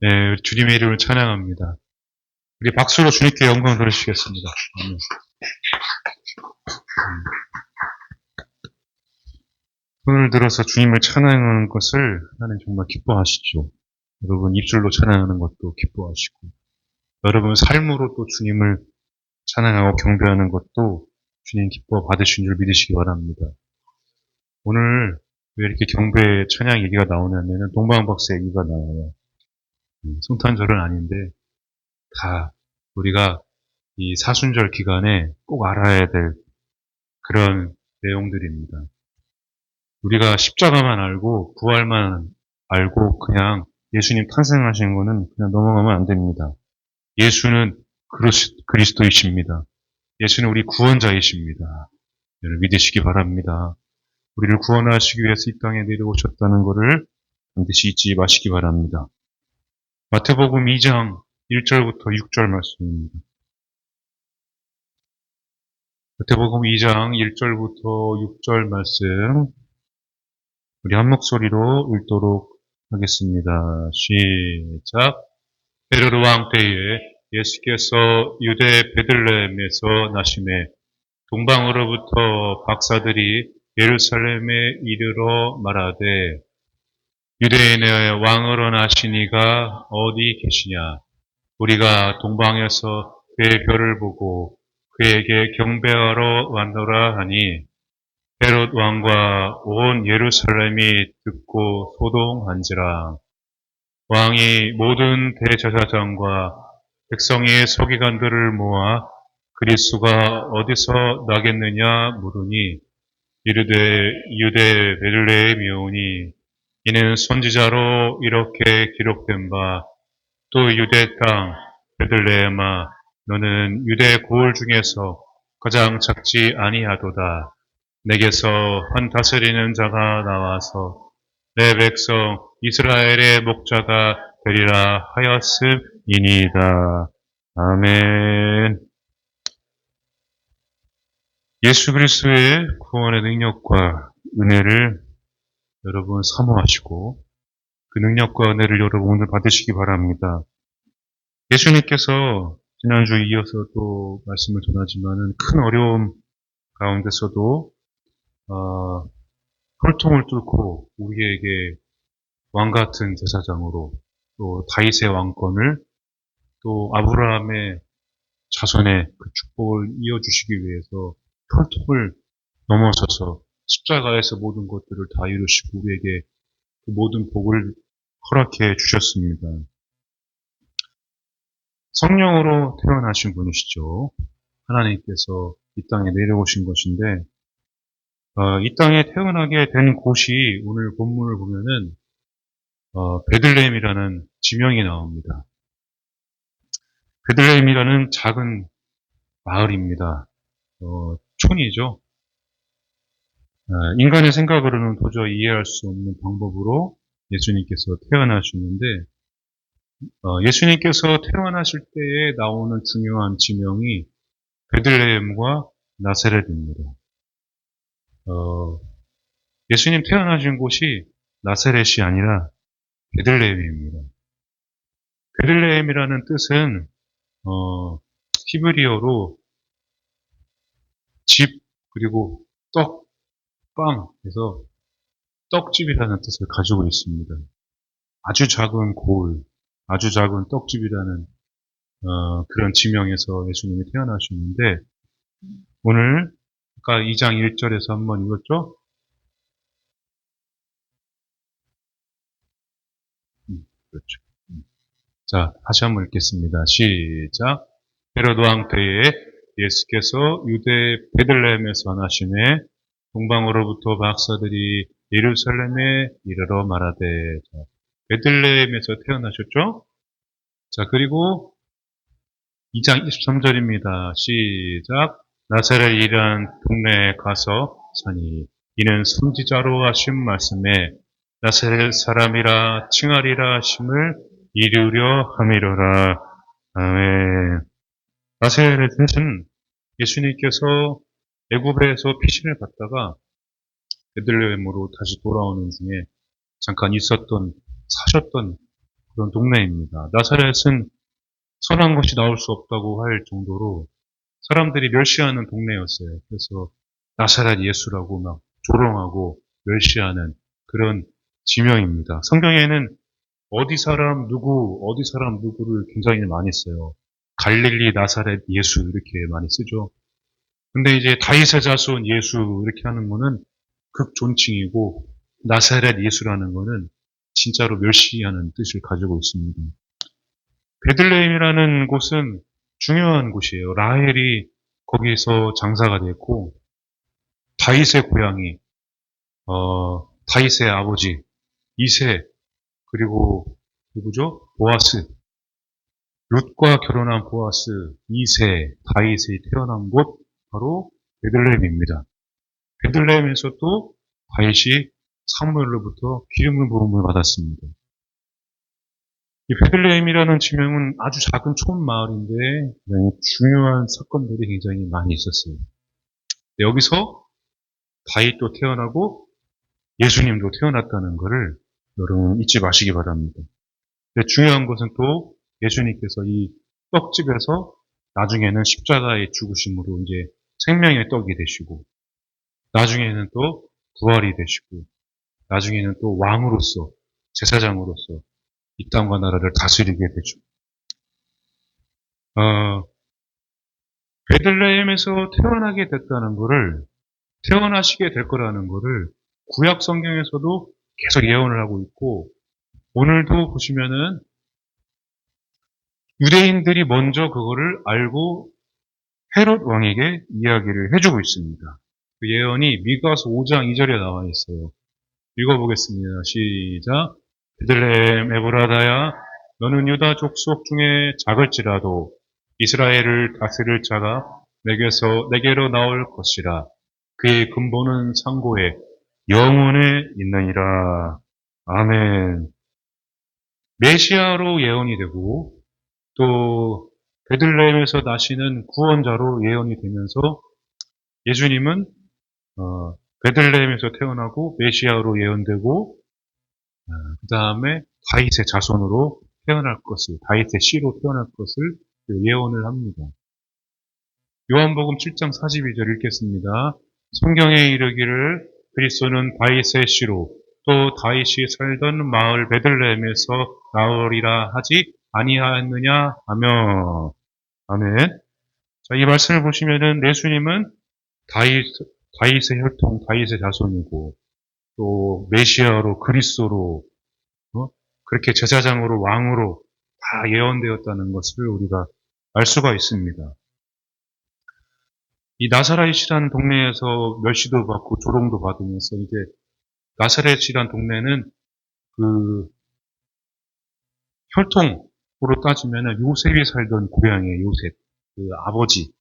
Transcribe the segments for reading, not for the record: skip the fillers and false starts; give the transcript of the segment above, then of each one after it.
네, 주님의 이름을 찬양합니다. 우리 박수로 주님께 영광 돌리시겠습니다. 아멘. 손을 들어서 주님을 찬양하는 것을 하나님 정말 기뻐하시죠. 여러분 입술로 찬양하는 것도 기뻐하시고, 여러분 삶으로 또 주님을 찬양하고 경배하는 것도 주님 기뻐 받으신 줄 믿으시기 바랍니다. 오늘 왜 이렇게 경배 찬양 얘기가 나오냐면은 동방박사 얘기가 나와요. 성탄절은 아닌데 다 우리가 이 사순절 기간에 꼭 알아야 될 그런 내용들입니다. 우리가 십자가만 알고 부활만 알고 그냥 예수님 탄생하신 거는 그냥 넘어가면 안 됩니다. 예수는 그리스도이십니다. 예수는 우리 구원자이십니다. 여러분 믿으시기 바랍니다. 우리를 구원하시기 위해서 이 땅에 내려오셨다는 것을 반드시 잊지 마시기 바랍니다. 마태복음 2장 1절부터 6절 말씀입니다. 마태복음 2장 1절부터 6절 말씀 우리 한 목소리로 읽도록 하겠습니다. 시작. 헤로드 왕 때에 예수께서 유대 베들레헴에서 나시매 동방으로부터 박사들이 예루살렘에 이르러 말하되 유대인의 왕으로 나시니가 어디 계시냐? 우리가 동방에서 그의 별을 보고 그에게 경배하러 왔노라 하니 헤롯 왕과 온 예루살렘이 듣고 소동한지라. 왕이 모든 대제사장과 백성의 서기관들을 모아 그리스도가 어디서 나겠느냐 물으니 이르되 유대 베들레헴이오니 이는 선지자로 이렇게 기록된 바 또 유대 땅 베들레헴아 너는 유대 고을 중에서 가장 작지 아니하도다. 내게서 한 다스리는 자가 나와서 내 백성 이스라엘의 목자가 되리라 하였음이니이다. 아멘. 예수 그리스도의 구원의 능력과 은혜를 여러분 사모하시고 그 능력과 은혜를 여러분 오늘 받으시기 바랍니다. 예수님께서 지난주에 이어서 또 말씀을 전하지만은 큰 어려움 가운데서도 혈통을 뚫고 우리에게 왕 같은 제사장으로 또 다윗의 왕권을 또 아브라함의 자손의 그 축복을 이어주시기 위해서 혈통을 넘어서서 십자가에서 모든 것들을 다 이루시고 우리에게 그 모든 복을 허락해 주셨습니다. 성령으로 태어나신 분이시죠. 하나님께서 이 땅에 내려오신 것인데 이 땅에 태어나게 된 곳이 오늘 본문을 보면은 베들레헴이라는 지명이 나옵니다. 베들레헴이라는 작은 마을입니다. 촌이죠. 인간의 생각으로는 도저히 이해할 수 없는 방법으로 예수님께서 태어나셨는데 예수님께서 태어나실 때에 나오는 중요한 지명이 베들레헴과 나사렛입니다. 예수님 태어나신 곳이 나사렛이 아니라 베들레헴입니다. 베들레헴이라는 뜻은 히브리어로 집 그리고 떡, 빵 해서 떡집이라는 뜻을 가지고 있습니다. 아주 작은 고을, 아주 작은 떡집이라는 그런 지명에서 예수님이 태어나셨는데 오늘 아까 2장 1절에서 한번 읽었죠? 그렇죠. 자, 다시 한번 읽겠습니다. 시작. 헤로드 왕 때에 예수께서 유대 베들레헴에서 나시매 동방으로부터 박사들이 예루살렘에 이르러 말하되 베들레헴에서 태어나셨죠? 자, 그리고 2장 23절입니다. 시작. 나사렛이란 동네에 가서 사니 이는 선지자로 하신 말씀에 나사렛 사람이라 칭하리라 하심을 이루려 함이로라. 아멘. 나사렛은 예수님께서 애굽에서 피신을 받다가 베들레헴으로 다시 돌아오는 중에 잠깐 있었던 사셨던 그런 동네입니다. 나사렛은 선한 것이 나올 수 없다고 할 정도로 사람들이 멸시하는 동네였어요. 그래서 나사렛 예수라고 막 조롱하고 멸시하는 그런 지명입니다. 성경에는 어디 사람 누구를 굉장히 많이 써요. 갈릴리 나사렛 예수 이렇게 많이 쓰죠. 근데 이제 다윗의 자손 예수 이렇게 하는 거는 극존칭이고 나사렛 예수라는 거는 진짜로 멸시하는 뜻을 가지고 있습니다. 베들레헴이라는 곳은 중요한 곳이에요. 라헬이 거기서 장사가 됐고 다윗의 고향이 다윗의 아버지 이세 그리고 누구죠? 보아스 룻과 결혼한 보아스 이세 다윗이 태어난 곳 바로 베들레헴입니다. 베들레헴에서 또 다윗이 사무엘로부터 기름을 부음을 받았습니다. 이 베들레헴이라는 지명은 아주 작은 촌 마을인데 중요한 사건들이 굉장히 많이 있었어요. 여기서 다윗도 태어나고 예수님도 태어났다는 것을 여러분 잊지 마시기 바랍니다. 근데 중요한 것은 또 예수님께서 이 떡집에서 나중에는 십자가의 죽으심으로 이제 생명의 떡이 되시고 나중에는 또 부활이 되시고 나중에는 또 왕으로서 제사장으로서 이 땅과 나라를 다스리게 되죠. 베들레헴에서 태어나게 됐다는 것을 태어나시게 될 거라는 것을 구약 성경에서도 계속 예언을 하고 있고 오늘도 보시면은 유대인들이 먼저 그거를 알고 헤롯 왕에게 이야기를 해주고 있습니다. 그 예언이 미가서 5장 2절에 나와 있어요. 읽어보겠습니다. 시작. 베들레헴 에브라다야 너는 유다 족속 중에 작을지라도 이스라엘을 다스릴 자가 내게로 나올 것이라. 그의 근본은 상고에 영원에 있느니라. 아멘. 메시아로 예언이 되고 또 베들레헴에서 나시는 구원자로 예언이 되면서 예수님은 베들레헴에서 태어나고 메시아로 예언되고 그 다음에 다윗의 자손으로 태어날 것을 다윗의 씨로 태어날 것을 예언을 합니다. 요한복음 7장 42절 읽겠습니다. 성경에 이르기를 그리스도는 다윗의 씨로 또 다윗이 살던 마을 베들레헴에서 나으리라 하지 아니하였느냐 하며 아멘. 자, 이 말씀을 보시면은 예수님은 다윗의 혈통, 다윗의 자손이고 또 메시아로 그리스도로 그렇게 제사장으로 왕으로 다 예언되었다는 것을 우리가 알 수가 있습니다. 이 나사렛이라는 동네에서 멸시도 받고 조롱도 받으면서 이제 나사렛이라는 동네는 그 혈통으로 따지면 요셉이 살던 고향이에요. 요셉. 그 아버지.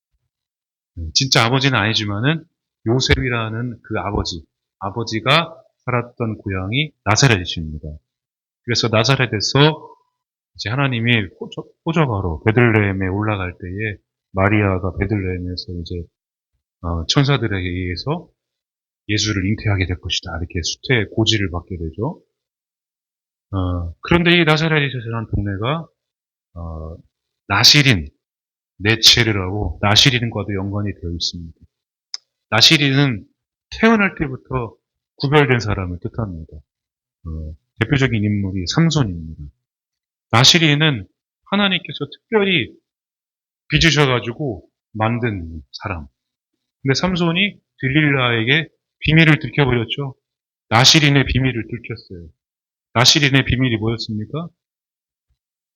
진짜 아버지는 아니지만은 요셉이라는 그 아버지가 살았던 고향이 나사렛입니다. 그래서 나사렛에서 이제 하나님이 호적하러 베들레헴에 올라갈 때에 마리아가 베들레헴에서 이제 천사들에게 의해서 예수를 잉태하게 될 것이다. 이렇게 수태 고지를 받게 되죠. 그런데 이 나사렛이라는 동네가 나시린, 네체르라고 나시린과도 연관이 되어 있습니다. 나시린은 태어날 때부터 구별된 사람을 뜻합니다. 대표적인 인물이 삼손입니다. 나시린은 하나님께서 특별히 빚으셔가지고 만든 사람. 근데 삼손이 들릴라에게 비밀을 들켜버렸죠. 나시린의 비밀을 들켰어요. 나시린의 비밀이 뭐였습니까?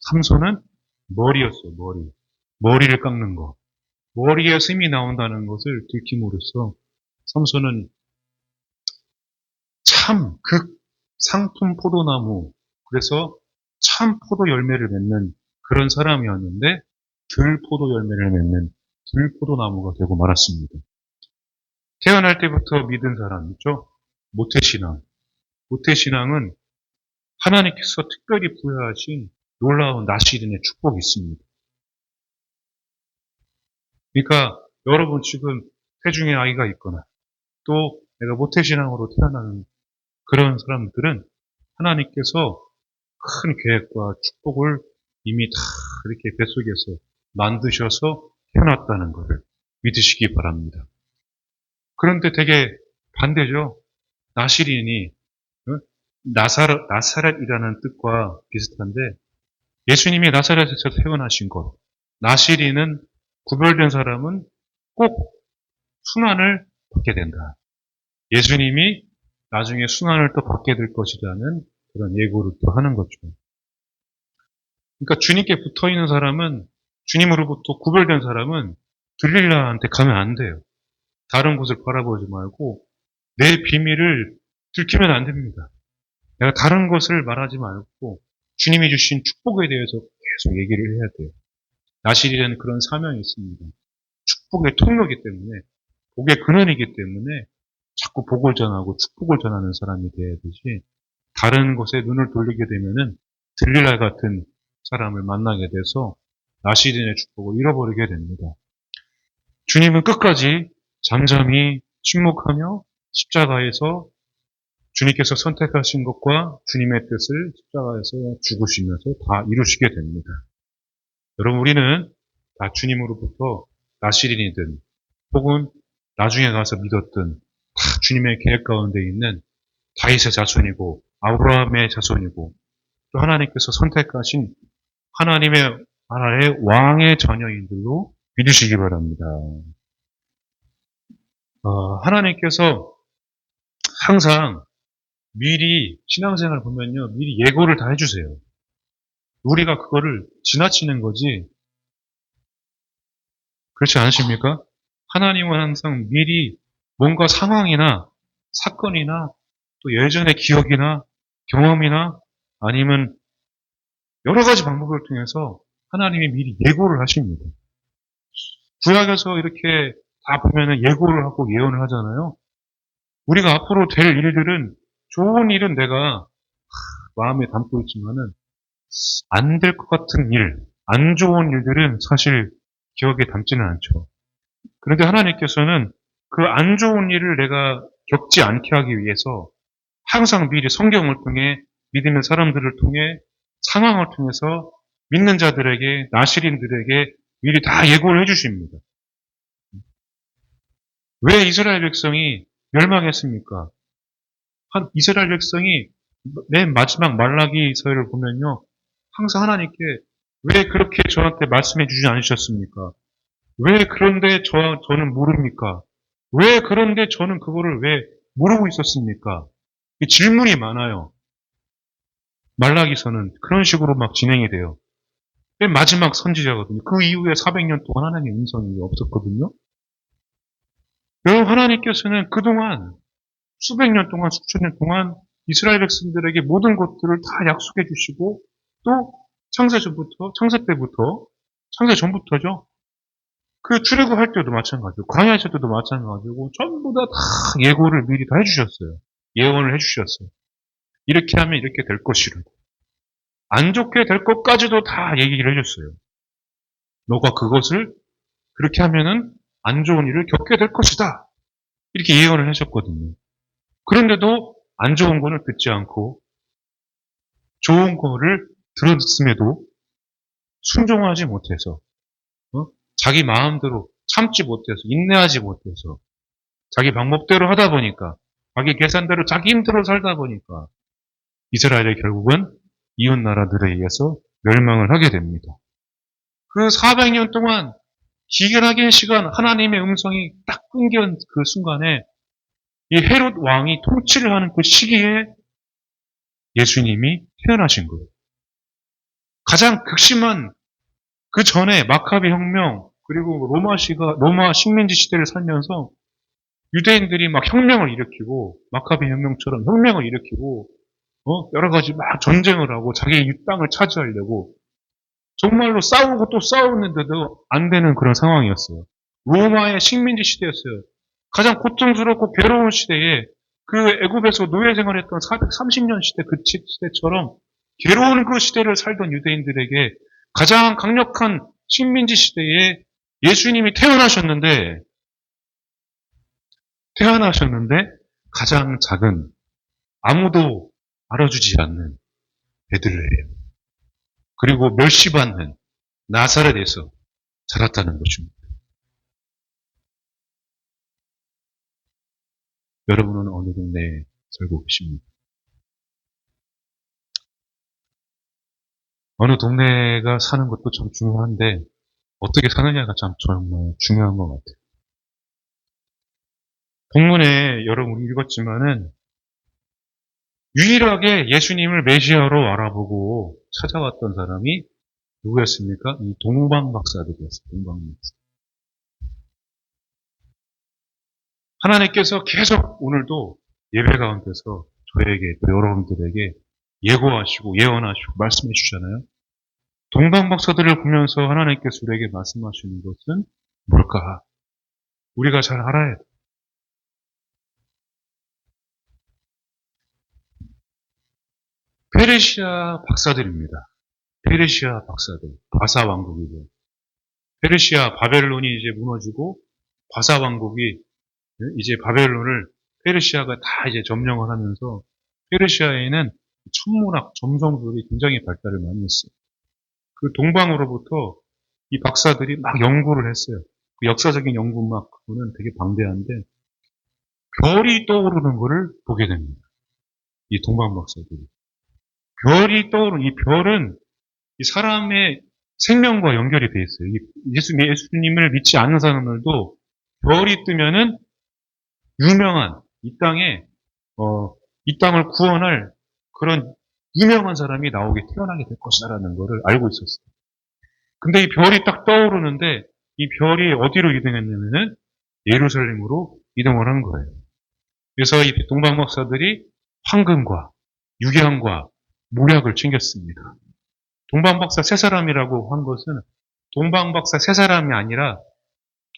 삼손은 머리였어요, 머리. 머리를 깎는 거. 머리에 슴이 나온다는 것을 들킴으로써 삼손은 참 상품 포도나무, 그래서 참 포도 열매를 맺는 그런 사람이었는데 들 포도 열매를 맺는 들 포도나무가 되고 말았습니다. 태어날 때부터 믿은 사람 있죠? 모태신앙. 모태신앙은 하나님께서 특별히 부여하신 놀라운 나시린의 축복이 있습니다. 그러니까 여러분 지금 태중에 아이가 있거나 또 내가 모태신앙으로 태어나는 그런 사람들은 하나님께서 큰 계획과 축복을 이미 다 이렇게 뱃속에서 만드셔서 해놨다는 것을 믿으시기 바랍니다. 그런데 되게 반대죠. 나시린이 나사렛이라는 뜻과 비슷한데 예수님이 나사렛에서 태어나신 것, 나시린은 구별된 사람은 꼭 순환을 받게 된다. 예수님이 나중에 순환을 또 받게 될 것이라는 그런 예고를 또 하는 거죠. 그러니까 주님께 붙어 있는 사람은, 주님으로부터 구별된 사람은 들릴라한테 가면 안 돼요. 다른 곳을 바라보지 말고 내 비밀을 들키면 안 됩니다. 내가 다른 것을 말하지 말고 주님이 주신 축복에 대해서 계속 얘기를 해야 돼요. 나실이라는 그런 사명이 있습니다. 축복의 통로이기 때문에, 복의 근원이기 때문에 자꾸 복을 전하고 축복을 전하는 사람이 돼야 되지, 다른 것에 눈을 돌리게 되면은 들릴라 같은 사람을 만나게 돼서 나시린의 축복을 잃어버리게 됩니다. 주님은 끝까지 잠잠히 침묵하며 십자가에서 주님께서 선택하신 것과 주님의 뜻을 십자가에서 죽으시면서 다 이루시게 됩니다. 여러분, 우리는 다 주님으로부터 나시린이든 혹은 나중에 가서 믿었든 다 주님의 계획 가운데 있는 다윗의 자손이고 아브라함의 자손이고 또 하나님께서 선택하신 하나님의 나라의 왕의 자녀인들로 믿으시기 바랍니다. 하나님께서 항상 미리 신앙생활 보면요, 미리 예고를 다 해주세요. 우리가 그거를 지나치는 거지, 그렇지 않으십니까? 하나님은 항상 미리 뭔가 상황이나 사건이나 또 예전의 기억이나 경험이나 아니면 여러 가지 방법을 통해서 하나님이 미리 예고를 하십니다. 구약에서 이렇게 다 보면은 예고를 하고 예언을 하잖아요. 우리가 앞으로 될 일들은, 좋은 일은 내가 마음에 담고 있지만은 안 될 것 같은 일, 안 좋은 일들은 사실 기억에 담지는 않죠. 그런데 하나님께서는 그 안 좋은 일을 내가 겪지 않게 하기 위해서 항상 미리 성경을 통해, 믿는 사람들을 통해, 상황을 통해서 믿는 자들에게, 나시린들에게 미리 다 예고를 해주십니다. 왜 이스라엘 백성이 멸망했습니까? 이스라엘 백성이 맨 마지막 말라기서를 보면요, 항상 하나님께 왜 그렇게 저한테 말씀해 주지 않으셨습니까? 왜 그런데 저는 모릅니까? 왜 그런데 저는 그거를 왜 모르고 있었습니까? 질문이 많아요. 말라기서는 그런 식으로 막 진행이 돼요. 맨 마지막 선지자거든요. 그 이후에 400년 동안 하나님의 음성이 없었거든요. 여러분, 하나님께서는 그동안 수백 년 동안, 수천 년 동안 이스라엘 백성들에게 모든 것들을 다 약속해 주시고, 또 창세 때부터, 창세 전부터죠. 그 출애굽할 때도 마찬가지고, 광야에서 때도 마찬가지고, 전부 다 예고를 미리 다 해주셨어요. 예언을 해주셨어요. 이렇게 하면 이렇게 될 것이라고. 안 좋게 될 것까지도 다 얘기를 해줬어요. 너가 그것을 그렇게 하면은 안 좋은 일을 겪게 될 것이다. 이렇게 예언을 하셨거든요. 그런데도 안 좋은 거를 듣지 않고 좋은 거를 들었음에도 순종하지 못해서, 자기 마음대로 참지 못해서, 인내하지 못해서, 자기 방법대로 하다 보니까, 자기 계산대로 자기 힘대로 살다 보니까 이스라엘이 결국은 이웃 나라들에 의해서 멸망을 하게 됩니다. 그 400년 동안 기근하게 시간, 하나님의 음성이 딱 끊긴 그 순간에 이 헤롯 왕이 통치를 하는 그 시기에 예수님이 태어나신 거예요. 가장 극심한 그 전에 마카비 혁명, 그리고 로마 식민지 시대를 살면서 유대인들이 막 혁명을 일으키고, 마카비 혁명처럼 혁명을 일으키고, 여러 가지 막 전쟁을 하고 자기의 땅을 차지하려고 정말로 싸우고 또 싸우는데도 안 되는 그런 상황이었어요. 로마의 식민지 시대였어요. 가장 고통스럽고 괴로운 시대에, 그 애굽에서 노예 생활했던 430년 시대, 그 시대처럼 괴로운 그 시대를 살던 유대인들에게 가장 강력한 식민지 시대에 예수님이 태어나셨는데 가장 작은, 아무도 알아주지 않는 베들레헴. 그리고 멸시받는 나사렛에서 자랐다는 것입니다. 여러분은 어느 동네에 살고 계십니까? 어느 동네가 사는 것도 참 중요한데 어떻게 사느냐가 참 정말 중요한 것 같아요. 본문에 여러분 읽었지만은 유일하게 예수님을 메시아로 알아보고 찾아왔던 사람이 누구였습니까? 이 동방박사들이었어요. 동방박사. 하나님께서 계속 오늘도 예배 가운데서 저에게 또 여러분들에게 예고하시고 예언하시고 말씀해 주잖아요. 동방박사들을 보면서 하나님께서 우리에게 말씀하시는 것은 뭘까? 우리가 잘 알아야 돼. 페르시아 박사들입니다. 페르시아 박사들, 바사 왕국이죠. 페르시아 바벨론이 이제 무너지고 바사 왕국이 이제 바벨론을 페르시아가 다 이제 점령을 하면서 페르시아에는 천문학, 점성술이 굉장히 발달을 많이 했어요. 그 동방으로부터 이 박사들이 막 연구를 했어요. 그 역사적인 연구 막 그거는 되게 방대한데 별이 떠오르는 것을 보게 됩니다. 이 동방 박사들이. 별이 떠오르는 이 별은 이 사람의 생명과 연결이 돼 있어요. 예수님을 믿지 않는 사람들도 별이 뜨면은 유명한 이 땅에 이 땅을 구원할 그런 유명한 사람이 나오게 태어나게 될 것이라는 것을 알고 있었어요. 근데 이 별이 딱 떠오르는데 이 별이 어디로 이동했냐면은 예루살렘으로 이동을 한 거예요. 그래서 이 동방 박사들이 황금과 육양과 모략을 챙겼습니다. 동방 박사 세 사람이라고 한 것은 동방 박사 세 사람이 아니라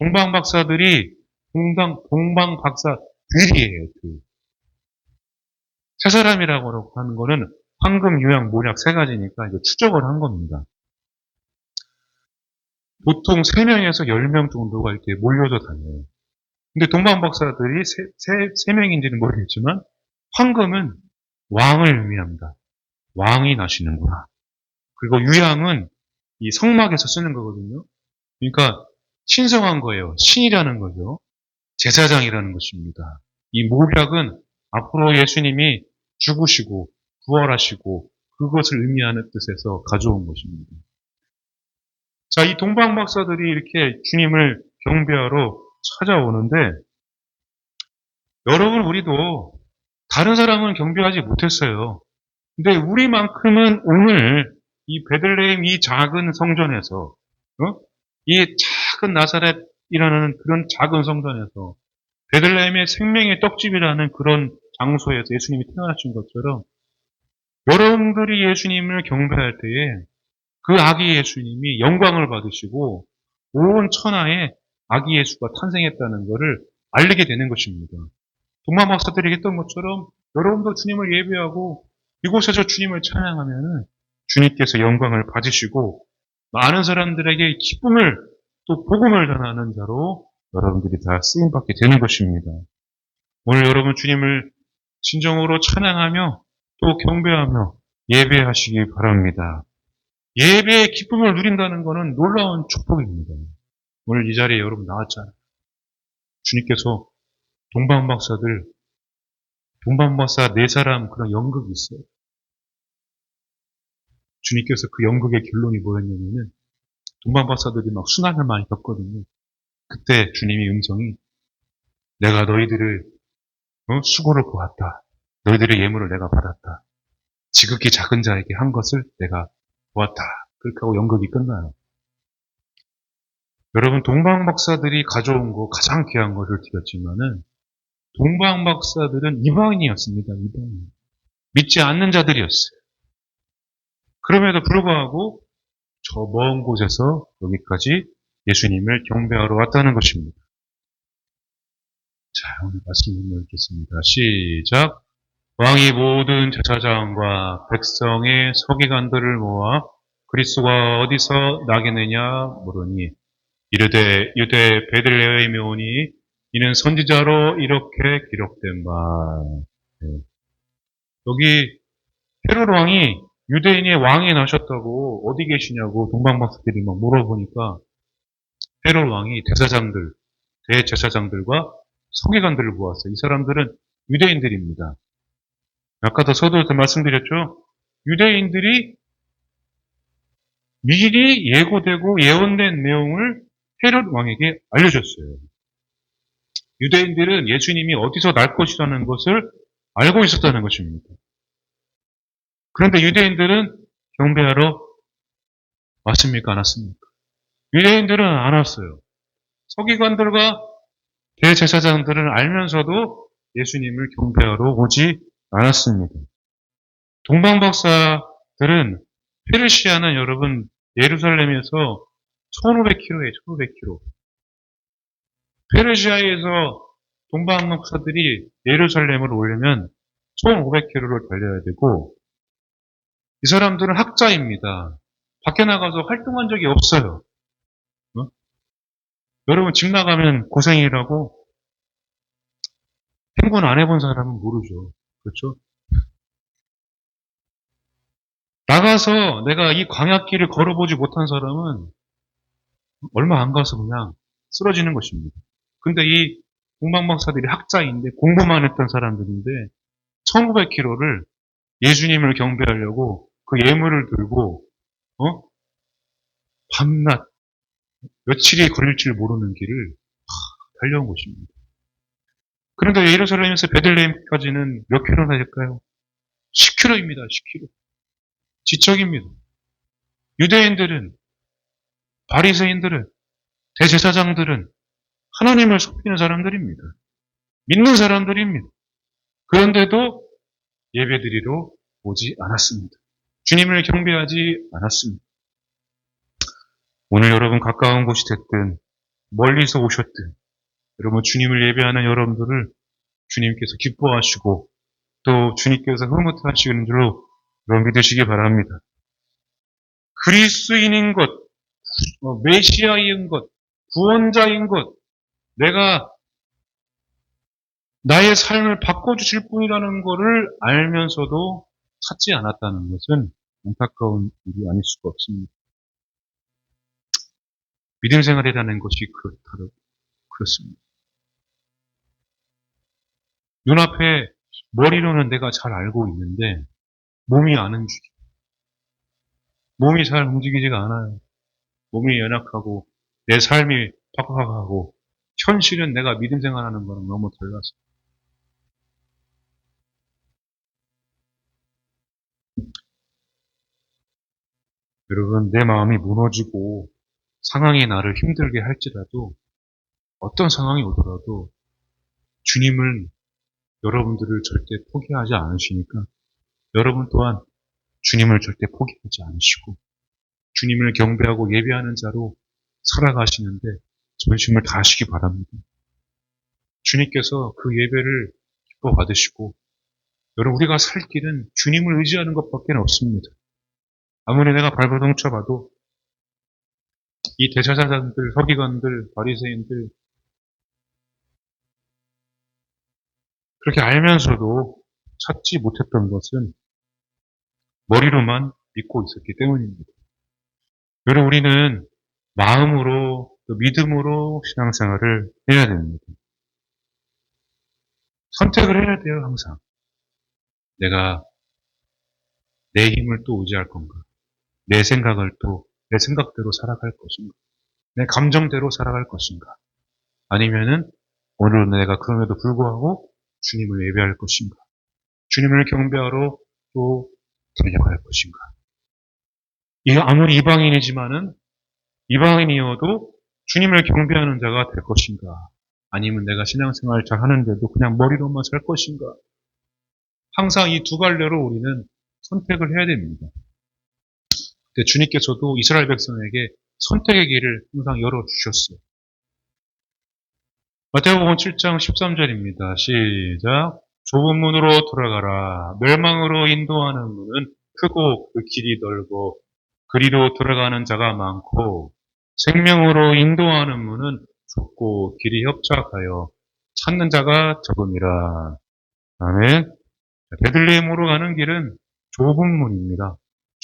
동방 박사들이 동방 박사들이에요. 세 사람이라고 하는 거는 황금, 유양, 모략 세 가지니까 이제 추적을 한 겁니다. 보통 3명에서 10명 정도가 이렇게 몰려서 다녀요. 근데 동방 박사들이 3명인지는 모르겠지만 황금은 왕을 의미합니다. 왕이 나시는구나. 그리고 유양은 이 성막에서 쓰는 거거든요. 그러니까 신성한 거예요. 신이라는 거죠. 제사장이라는 것입니다. 이 모략은 앞으로 예수님이 죽으시고 부활하시고 그것을 의미하는 뜻에서 가져온 것입니다. 자, 이 동방 박사들이 이렇게 주님을 경배하러 찾아오는데 여러분 우리도 다른 사람은 경배하지 못했어요. 근데 우리만큼은 오늘 이 베들레헴 이 작은 성전에서 이 작은 나사렛이라는 그런 작은 성전에서 베들레헴의 생명의 떡집이라는 그런 장소에서 예수님이 태어나신 것처럼 여러분들이 예수님을 경배할 때에 그 아기 예수님이 영광을 받으시고 온 천하에 아기 예수가 탄생했다는 것을 알리게 되는 것입니다. 동방 박사들이 했던 것처럼 여러분도 주님을 예배하고 이곳에서 주님을 찬양하면 주님께서 영광을 받으시고 많은 사람들에게 기쁨을 또 복음을 전하는 자로 여러분들이 다 쓰임받게 되는 것입니다. 오늘 여러분 주님을 진정으로 찬양하며 또 경배하며 예배하시기 바랍니다. 예배의 기쁨을 누린다는 것은 놀라운 축복입니다. 오늘 이 자리에 여러분 나왔잖아요. 주님께서 동방박사 4사람 그런 연극이 있어요. 주님께서 그 연극의 결론이 뭐였냐면은 동방박사들이 막 순환을 많이 겪거든요. 그때 주님의 음성이 내가 너희들을 수고를 보았다. 너희들의 예물을 내가 받았다. 지극히 작은 자에게 한 것을 내가 보았다. 그렇게 하고 연극이 끝나요. 여러분 동방박사들이 가져온 거 가장 귀한 것을 드렸지만은 동방박사들은 이방인이었습니다. 이방인. 믿지 않는 자들이었어요. 그럼에도 불구하고 저 먼 곳에서 여기까지 예수님을 경배하러 왔다는 것입니다. 자, 오늘 말씀 한번 읽겠습니다. 시작. 왕이 모든 제사장과 백성의 서기관들을 모아 그리스도가 어디서 나겠느냐 물으니 이르되 유대 베들레헴에 오니 이는 선지자로 이렇게 기록된 바. 네. 여기 헤롯 왕이 유대인의 왕이 나셨다고 어디 계시냐고 동방박사들이 막 물어보니까 헤롯 왕이 대제사장들과 서기관들을 모았어요. 이 사람들은 유대인들입니다. 아까도 서두에서 말씀드렸죠. 유대인들이 미리 예고되고 예언된 내용을 헤롯 왕에게 알려줬어요. 유대인들은 예수님이 어디서 날 것이라는 것을 알고 있었다는 것입니다. 그런데 유대인들은 경배하러 왔습니까? 안 왔습니까? 유대인들은 안 왔어요. 서기관들과 대제사장들은 알면서도 예수님을 경배하러 오지 않았습니다. 동방박사들은 페르시아는 여러분 예루살렘에서 1500km에 1500km. 페르시아에서 동방박사들이 예루살렘으로 오려면 1500km를 달려야 되고 이 사람들은 학자입니다. 밖에 나가서 활동한 적이 없어요. 어? 여러분 집 나가면 고생이라고 행군 안 해본 사람은 모르죠. 그렇죠? 나가서 내가 이 광야길을 걸어보지 못한 사람은 얼마 안 가서 그냥 쓰러지는 것입니다. 근데 이 동방박사들이 학자인데 공부만 했던 사람들인데 1900km를 예수님을 경배하려고 그 예물을 들고 밤낮 며칠이 걸릴지 모르는 길을 달려온 것입니다. 그런데 예루살렘에서 베들레헴까지는 몇 킬로나 될까요? 10km입니다. 10km. 지척입니다. 유대인들은 바리새인들은 대제사장들은 하나님을 속이는 사람들입니다. 믿는 사람들입니다. 그런데도 예배드리러 오지 않았습니다. 주님을 경배하지 않았습니다. 오늘 여러분 가까운 곳이 됐든 멀리서 오셨든 여러분 주님을 예배하는 여러분들을 주님께서 기뻐하시고 또 주님께서 흐뭇하시는 줄로 여러분 믿으시기 바랍니다. 그리스인인 것, 메시아인 것, 구원자인 것, 내가 나의 삶을 바꿔주실 분이라는 것을 알면서도 찾지 않았다는 것은 안타까운 일이 아닐 수가 없습니다. 믿음 생활이라는 것이 그렇습니다. 눈앞에 머리로는 내가 잘 알고 있는데 몸이 안 움직여. 몸이 잘 움직이지가 않아요. 몸이 연약하고 내 삶이 팍팍하고 현실은 내가 믿음 생활하는 거랑 너무 달라서. 여러분 내 마음이 무너지고 상황이 나를 힘들게 할지라도 어떤 상황이 오더라도 주님은 여러분들을 절대 포기하지 않으시니까 여러분 또한 주님을 절대 포기하지 않으시고 주님을 경배하고 예배하는 자로 살아가시는데 전심을 다하시기 바랍니다. 주님께서 그 예배를 기뻐 받으시고 여러분 우리가 살 길은 주님을 의지하는 것밖에 없습니다. 아무리 내가 발버둥 쳐봐도 이 대제사장들, 서기관들, 바리새인들 그렇게 알면서도 찾지 못했던 것은 머리로만 믿고 있었기 때문입니다. 여러분 우리는 마음으로 또 믿음으로 신앙생활을 해야 됩니다. 선택을 해야 돼요. 항상. 내가 내 힘을 또 의지할 건가? 내 생각을 또 내 생각대로 살아갈 것인가? 내 감정대로 살아갈 것인가? 아니면은 오늘 내가 그럼에도 불구하고 주님을 예배할 것인가? 주님을 경배하러 또 달려갈 것인가? 아무리 이방인이지만은 이방인이어도 주님을 경배하는 자가 될 것인가? 아니면 내가 신앙생활 잘 하는데도 그냥 머리로만 살 것인가? 항상 이 두 갈래로 우리는 선택을 해야 됩니다. 주님께서도 이스라엘 백성에게 선택의 길을 항상 열어주셨어요. 마태복음 7장 13절입니다. 시작. 좁은 문으로 들어가라. 멸망으로 인도하는 문은 크고 그 길이 넓고 그리로 들어가는 자가 많고 생명으로 인도하는 문은 좁고 길이 협착하여 찾는 자가 적음이라. 아멘. 베들레헴으로 가는 길은 좁은 문입니다.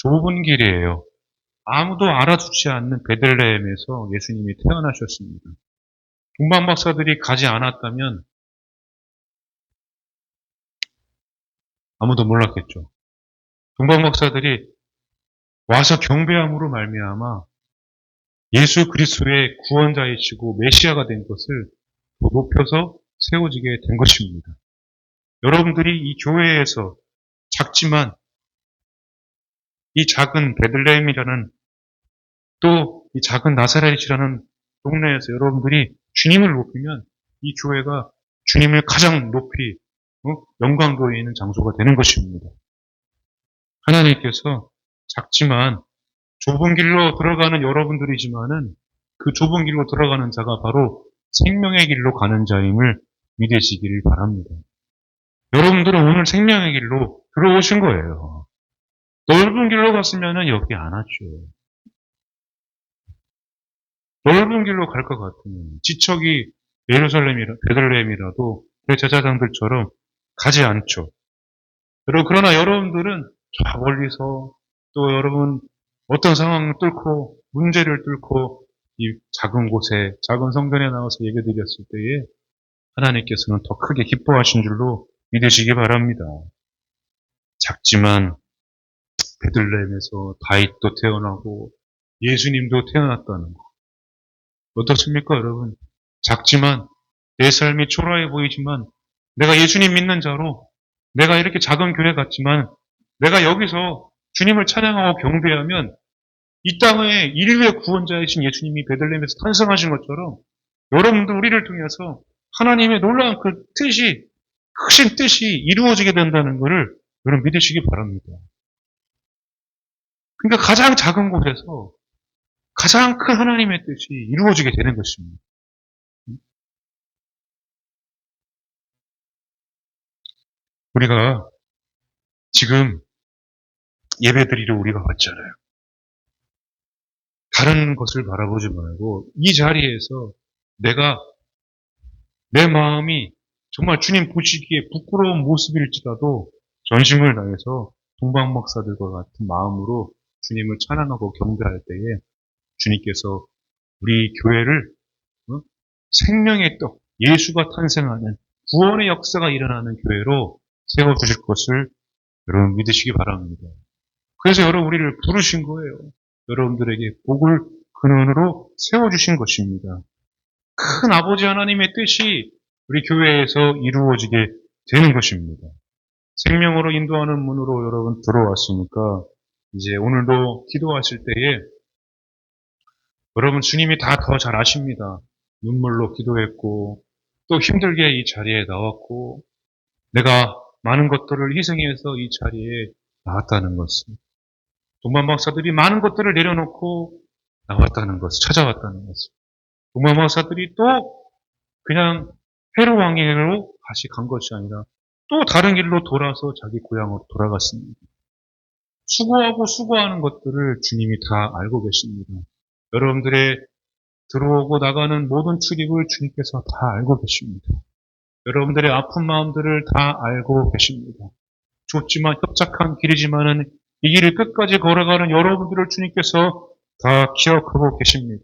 좁은 길이에요. 아무도 알아주지 않는 베들레헴에서 예수님이 태어나셨습니다. 동방 박사들이 가지 않았다면 아무도 몰랐겠죠. 동방 박사들이 와서 경배함으로 말미암아 예수 그리스도의 구원자이시고 메시아가 된 것을 더 높여서 세워지게 된 것입니다. 여러분들이 이 교회에서 작지만 이 작은 베들레헴이라는 또 이 작은 나사렛이라는 동네에서 여러분들이 주님을 높이면 이 교회가 주님을 가장 높이 영광도에 있는 장소가 되는 것입니다. 하나님께서 작지만 좁은 길로 들어가는 여러분들이지만은 그 좁은 길로 들어가는 자가 바로 생명의 길로 가는 자임을 믿으시기를 바랍니다. 여러분들은 오늘 생명의 길로 들어오신 거예요. 넓은 길로 갔으면은 여기 안 왔죠. 넓은 길로 갈 것 같으면 지척이 베들레헴이라도 그 제사장들처럼 가지 않죠. 그러나 여러분들은 저 멀리서 또 여러분 어떤 상황을 뚫고 문제를 뚫고 이 작은 곳에 작은 성전에 나와서 예배드렸을 때에 하나님께서는 더 크게 기뻐하신 줄로 믿으시기 바랍니다. 작지만 베들레헴에서 다윗도 태어나고 예수님도 태어났다는 거. 어떻습니까, 여러분? 작지만 내 삶이 초라해 보이지만 내가 예수님 믿는 자로 내가 이렇게 작은 교회 같지만 내가 여기서 주님을 찬양하고 경배하면 이 땅의 인류의 구원자이신 예수님이 베들레헴에서 탄생하신 것처럼 여러분도 우리를 통해서 하나님의 놀라운 그 뜻이 크신 뜻이 이루어지게 된다는 것을 여러분 믿으시기 바랍니다. 그러니까 가장 작은 곳에서 가장 큰 하나님의 뜻이 이루어지게 되는 것입니다. 우리가 지금 예배드리러 우리가 왔잖아요. 다른 것을 바라보지 말고 이 자리에서 내 마음이 정말 주님 보시기에 부끄러운 모습일지라도 전심을 다해서 동방 목사들과 같은 마음으로 주님을 찬양하고 경배할 때에 주님께서 우리 교회를 생명의 떡, 예수가 탄생하는 구원의 역사가 일어나는 교회로 세워주실 것을 여러분 믿으시기 바랍니다. 그래서 여러분 우리를 부르신 거예요. 여러분들에게 복을 근원으로 세워주신 것입니다. 큰 아버지 하나님의 뜻이 우리 교회에서 이루어지게 되는 것입니다. 생명으로 인도하는 문으로 여러분 들어왔으니까 이제 오늘도 기도하실 때에 여러분 주님이 다 더 잘 아십니다. 눈물로 기도했고 또 힘들게 이 자리에 나왔고 내가 많은 것들을 희생해서 이 자리에 나왔다는 것을 동방 박사들이 많은 것들을 내려놓고 나왔다는 것을 찾아왔다는 것을 동방 박사들이 또 그냥 헤로 왕에로 다시 간 것이 아니라 또 다른 길로 돌아서 자기 고향으로 돌아갔습니다. 수고하고 수고하는 것들을 주님이 다 알고 계십니다. 여러분들의 들어오고 나가는 모든 출입을 주님께서 다 알고 계십니다. 여러분들의 아픈 마음들을 다 알고 계십니다. 좁지만 협착한 길이지만은 이 길을 끝까지 걸어가는 여러분들을 주님께서 다 기억하고 계십니다.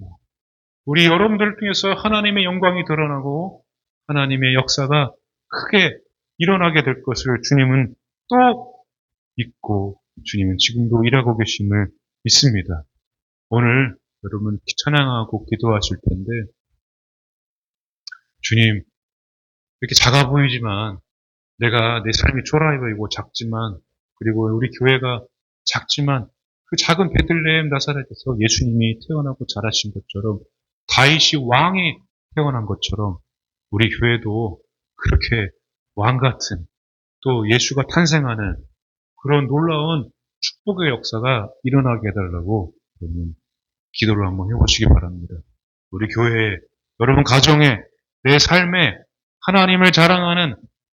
우리 여러분들을 통해서 하나님의 영광이 드러나고 하나님의 역사가 크게 일어나게 될 것을 주님은 또 믿고 주님은 지금도 일하고 계심을 믿습니다. 오늘 여러분 찬양하고 기도하실 텐데 주님 이렇게 작아 보이지만 내가 내 삶이 초라해 보이고 작지만 그리고 우리 교회가 작지만 그 작은 베들레헴 나사렛에서 예수님이 태어나고 자라신 것처럼 다윗이 왕이 태어난 것처럼 우리 교회도 그렇게 왕 같은 또 예수가 탄생하는 그런 놀라운 축복의 역사가 일어나게 해달라고 여러분 기도를 한번 해보시기 바랍니다. 우리 교회에 여러분 가정에 내 삶에 하나님을 자랑하는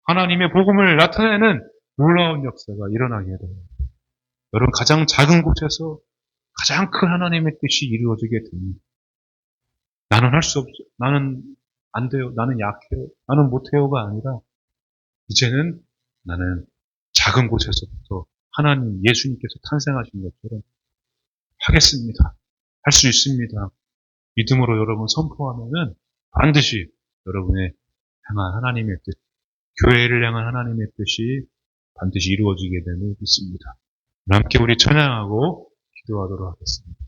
하나님의 복음을 나타내는 놀라운 역사가 일어나게 해달라고 여러분 가장 작은 곳에서 가장 큰 하나님의 뜻이 이루어지게 됩니다. 나는 할 수 없어. 나는 안 돼요. 나는 약해요. 나는 못해요가 아니라 이제는 나는 작은 곳에서부터 하나님, 예수님께서 탄생하신 것처럼 하겠습니다. 할 수 있습니다. 믿음으로 여러분 선포하면은 반드시 여러분의 향한 하나님의 뜻, 교회를 향한 하나님의 뜻이 반드시 이루어지게 됨을 믿습니다. 함께 우리 찬양하고 기도하도록 하겠습니다.